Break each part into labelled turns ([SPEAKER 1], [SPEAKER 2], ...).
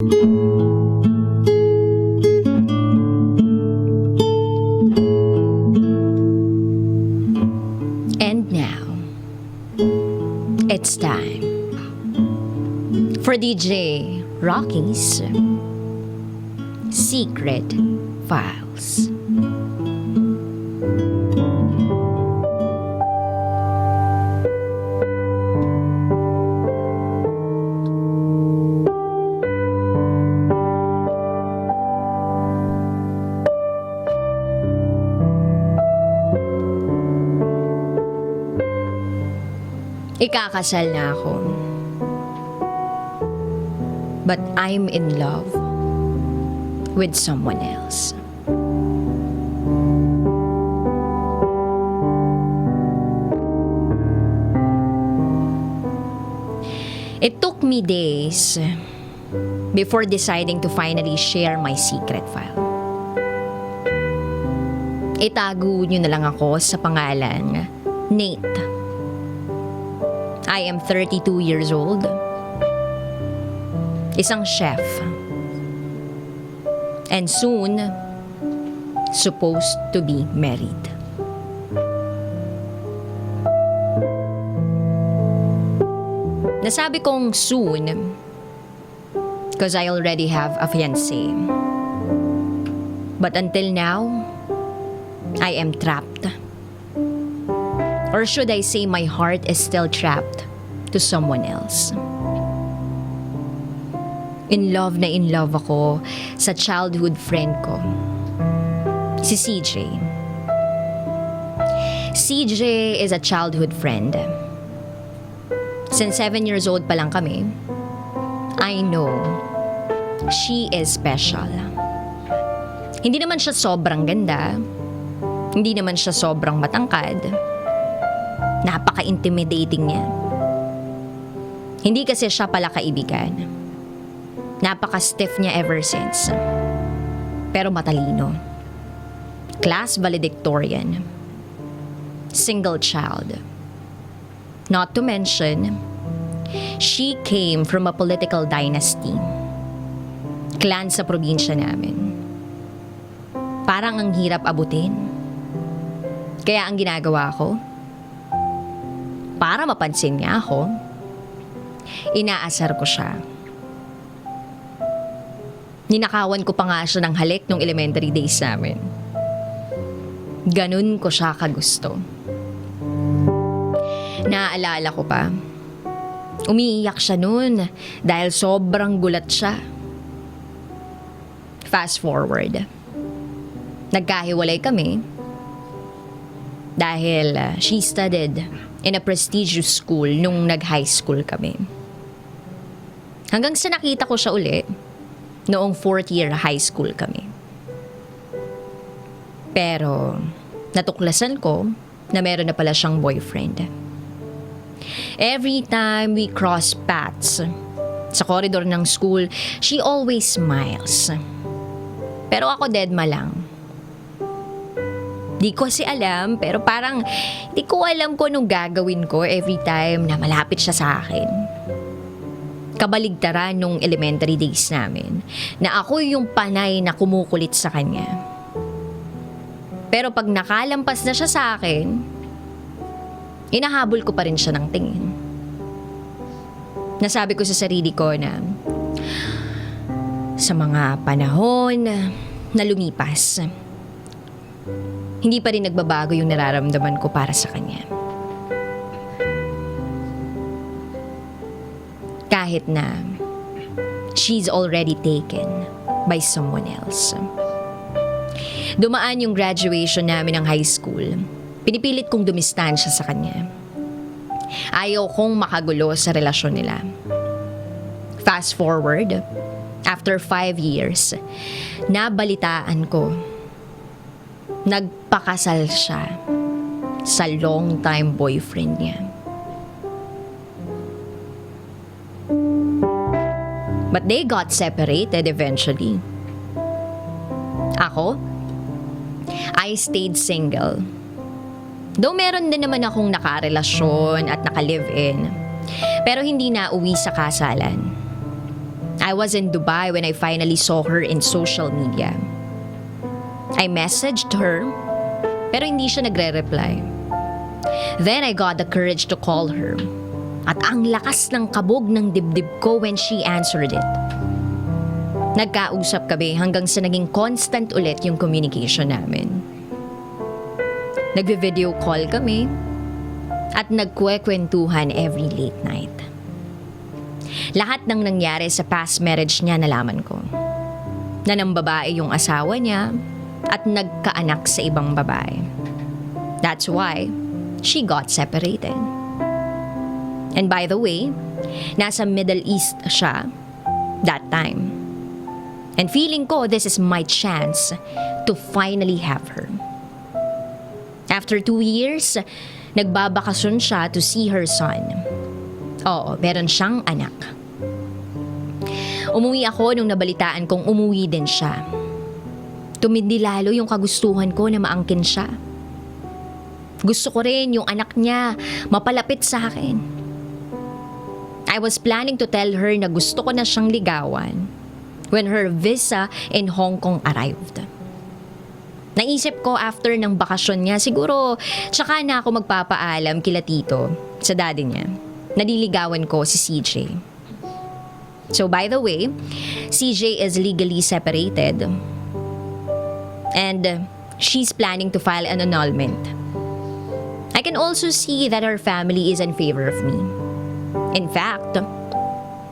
[SPEAKER 1] And now, it's time for DJ Raqi's Secret Files. Ikakasal na ako. But I'm in love with someone else. It took me days before deciding to finally share my secret file. Itago niyo na lang ako sa pangalan Nate. I am 32 years old. Isang chef. And soon, supposed to be married. Nasabi kong soon because I already have a fiance. But until now, I am trapped. Or should I say my heart is still trapped to someone else. In love ako sa childhood friend ko, si CJ. CJ is a childhood friend. Since 7 years old pa lang kami, I know she is special. Hindi naman siya sobrang ganda, hindi naman siya sobrang matangkad. Napaka-intimidating niya. Hindi kasi siya pala kaibigan. Napaka-stiff niya ever since. Pero matalino. Class valedictorian. Single child. Not to mention, she came from a political dynasty. Clan sa probinsya namin. Parang ang hirap abutin. Kaya ang ginagawa ko, para mapansin niya ako, inaasar ko siya. Ninakawan ko pa nga siya ng halik nung elementary days namin. Ganun ko siya kagusto. Naaalala ko pa, umiiyak siya noon dahil sobrang gulat siya. Fast forward, nagkahiwalay kami dahil she studied in a prestigious school nung nag-high school kami. Hanggang sa nakita ko siya uli noong 4th year high school kami. Pero natuklasan ko na meron na pala siyang boyfriend. Every time we cross paths sa corridor ng school, she always smiles. Pero ako deadma lang. Di ko kasi alam, pero parang di ko alam kung anong gagawin ko every time na malapit siya sa akin. Kabaligtaran nung elementary days namin, na ako yung panay na kumukulit sa kanya. Pero pag nakalampas na siya sa akin, inahabol ko pa rin siya ng tingin. Nasabi ko sa sarili ko na sa mga panahon na lumipas, hindi pa rin nagbabago yung nararamdaman ko para sa kanya. Kahit na she's already taken by someone else. Dumaan yung graduation namin ng high school. Pinipilit kong dumistansya sa kanya. Ayaw kong makagulo sa relasyon nila. Fast forward, after 5 years, nabalitaan ko, nagpakasal siya sa long-time boyfriend niya. But they got separated eventually. Ako, I stayed single. Though meron din naman akong nakarelasyon at naka-live-in, pero hindi na uwi sa kasalan. I was in Dubai when I finally saw her in social media. I messaged her, pero hindi siya nagre-reply. Then I got the courage to call her. At ang lakas ng kabog ng dibdib ko when she answered it. Nagkausap kami hanggang sa naging constant ulit yung communication namin. Nagve-video call kami at nagkwekwentuhan every late night. Lahat ng nangyari sa past marriage niya nalaman ko. Na ng babae yung asawa niya at nagkaanak sa ibang babae. That's why she got separated. And by the way, nasa Middle East siya that time. And feeling ko this is my chance to finally have her. After 2 years, nagbabakasyon siya to see her son. Oo, meron siyang anak. Umuwi ako nung nabalitaan kong umuwi din siya. Tumindi lalo yung kagustuhan ko na maangkin siya. Gusto ko rin yung anak niya mapalapit sa akin. I was planning to tell her na gusto ko na siyang ligawan when her visa in Hong Kong arrived. Naisip ko after ng bakasyon niya, siguro tsaka na ako magpapaalam kila tito sa daddy niya. Naliligawan ko si CJ. So by the way, CJ is legally separated. And she's planning to file an annulment. I can also see that her family is in favor of me. In fact,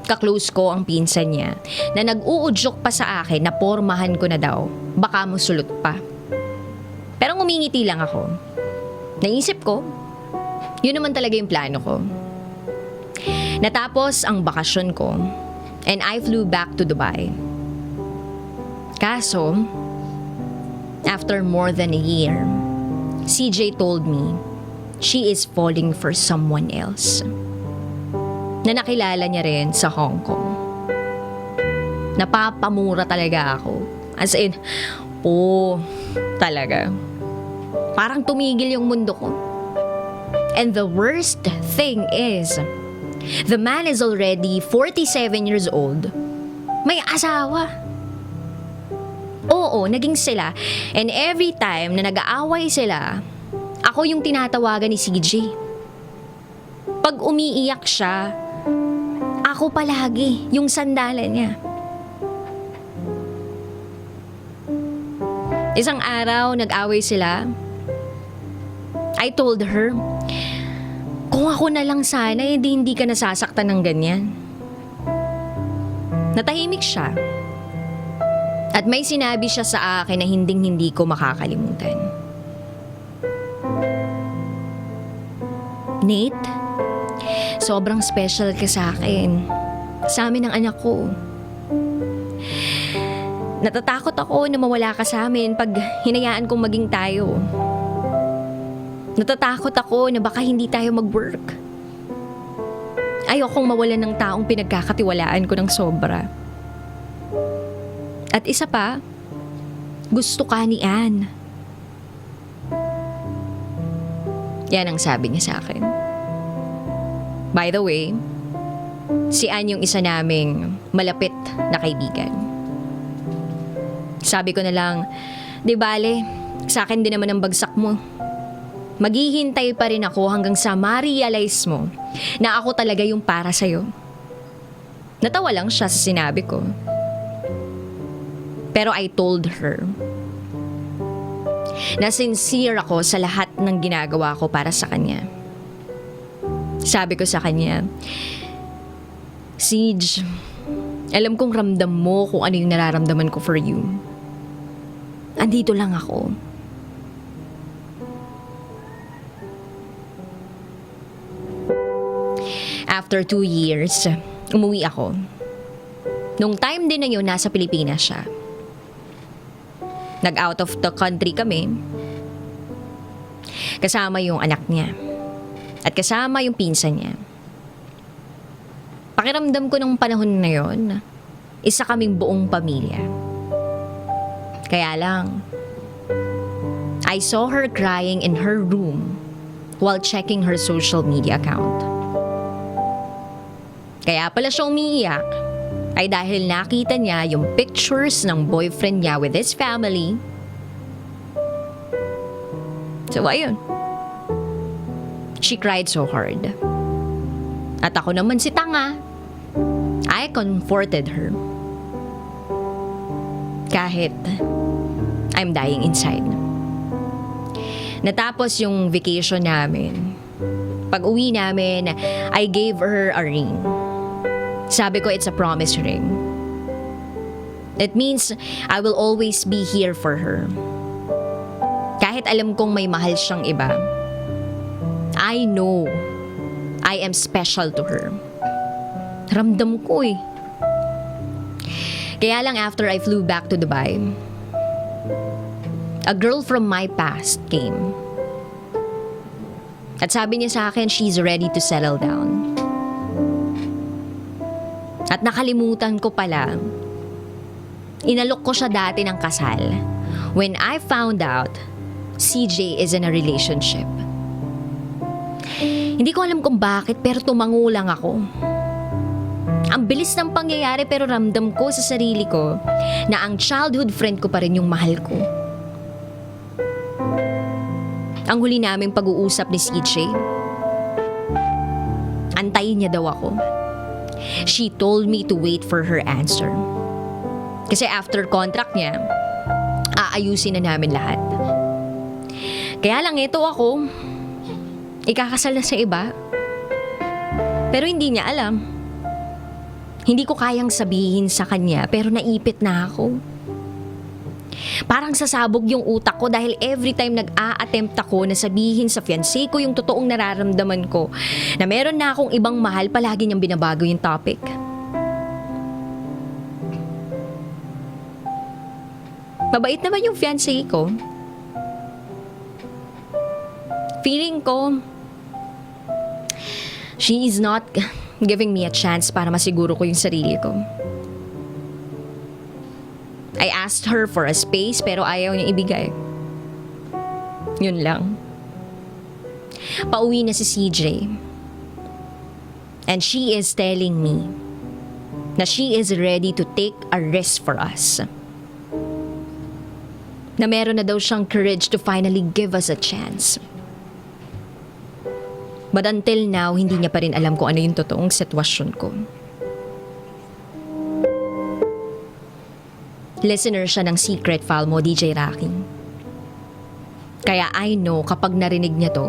[SPEAKER 1] kaklose ko ang pinsan niya na nag-uudyok pa sa akin na pormahan ko na daw. Baka musulot pa. Pero ngumingiti lang ako. Naisip ko, yun naman talaga yung plano ko. Natapos ang bakasyon ko and I flew back to Dubai. Kaso, after more than a year, CJ told me she is falling for someone else na nakilala niya rin sa Hong Kong. Napapamura talaga ako. As in, talaga. Parang tumigil yung mundo ko. And the worst thing is, the man is already 47 years old. May asawa. Oo, naging sila. And every time na nag-aaway sila, ako yung tinatawagan ni CJ. Pag umiiyak siya, ako palagi yung sandalan niya. Isang araw, nag-away sila. I told her, kung ako na lang sana, hindi ka nasasaktan ng ganyan. Natahimik siya. At may sinabi siya sa akin na hindi ko makakalimutan. Nate, sobrang special ka sa akin. Sa amin ng anak ko. Natatakot ako na mawala ka sa amin pag hinayaan kong maging tayo. Natatakot ako na baka hindi tayo mag-work. Ayokong mawalan ng taong pinagkakatiwalaan ko ng sobra. At isa pa, gusto ka ni Ann. Yan ang sabi niya sa akin. By the way, si Ann yung isa naming malapit na kaibigan. Sabi ko na lang, di bale, sa akin din naman ang bagsak mo. Maghihintay pa rin ako hanggang sa ma-realize mo na ako talaga yung para sa'yo. Natawa lang siya sa sinabi ko. Pero I told her na sincere ako sa lahat ng ginagawa ko para sa kanya. Sabi ko sa kanya, Siege, alam kong ramdam mo kung ano yung nararamdaman ko for you. Andito lang ako. After 2 years, umuwi ako. Nung time din na yun, nasa Pilipinas siya. Nag-out of the country kami. Kasama yung anak niya. At kasama yung pinsan niya. Pakiramdam ko nung panahon na yon, isa kaming buong pamilya. Kaya lang, I saw her crying in her room while checking her social media account. Kaya pala siya umiiyak ay dahil nakita niya yung pictures ng boyfriend niya with his family. So ayun. She cried so hard. At ako naman si tanga. I comforted her. Kahit I'm dying inside. Natapos yung vacation namin. Pag uwi namin, I gave her a ring. Sabi ko, it's a promise ring. It means I will always be here for her. Kahit alam kong may mahal siyang iba, I know I am special to her. Ramdam ko eh. Kaya lang after I flew back to Dubai, a girl from my past came. At sabi niya sa akin, she's ready to settle down. At nakalimutan ko pala, inalok ko siya dati ng kasal when I found out CJ is in a relationship. Hindi ko alam kung bakit pero tumango lang ako. Ang bilis ng pangyayari pero ramdam ko sa sarili ko na ang childhood friend ko pa rin yung mahal ko. Ang huli naming pag-uusap ni CJ, antayin niya daw ako. She told me to wait for her answer. Kasi after contract niya, aayusin na namin lahat. Kaya lang ito ako, ikakasal na sa iba. Pero hindi niya alam. Hindi ko kayang sabihin sa kanya pero naipit na ako. Parang sasabog yung utak ko dahil every time nag-a-attempt ako na sabihin sa fiance ko yung totoong nararamdaman ko na meron na akong ibang mahal, palagi niyang binabago yung topic. Mabait naman yung fiance ko. Feeling ko, she is not giving me a chance para masiguro ko yung sarili ko. I asked her for a space pero ayaw niya ibigay. Yun lang. Pauwi na si CJ. And she is telling me na she is ready to take a risk for us. Na meron na daw siyang courage to finally give us a chance. But until now, hindi niya pa rin alam kung ano yung totoong sitwasyon ko. Listener siya ng secret file mo, DJ Raqi. Kaya I know kapag narinig niya to,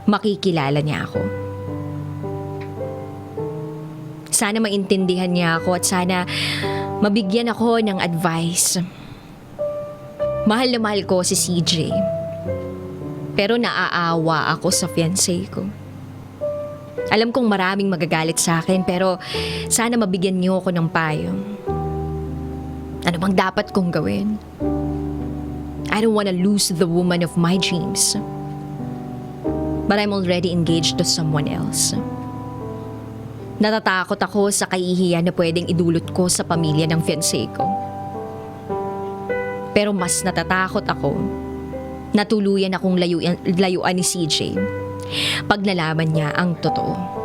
[SPEAKER 1] makikilala niya ako. Sana maintindihan niya ako at sana mabigyan ako ng advice. Mahal na mahal ko si CJ. Pero naaawa ako sa fiancé ko. Alam kong maraming magagalit sa akin pero sana mabigyan niyo ako ng payo. Ano bang dapat kong gawin? I don't wanna lose the woman of my dreams. But I'm already engaged to someone else. Natatakot ako sa kahihiyan na pwedeng idulot ko sa pamilya ng fiancé ko. Pero mas natatakot ako na tuluyan akong layuan ni CJ pag nalaman niya ang totoo.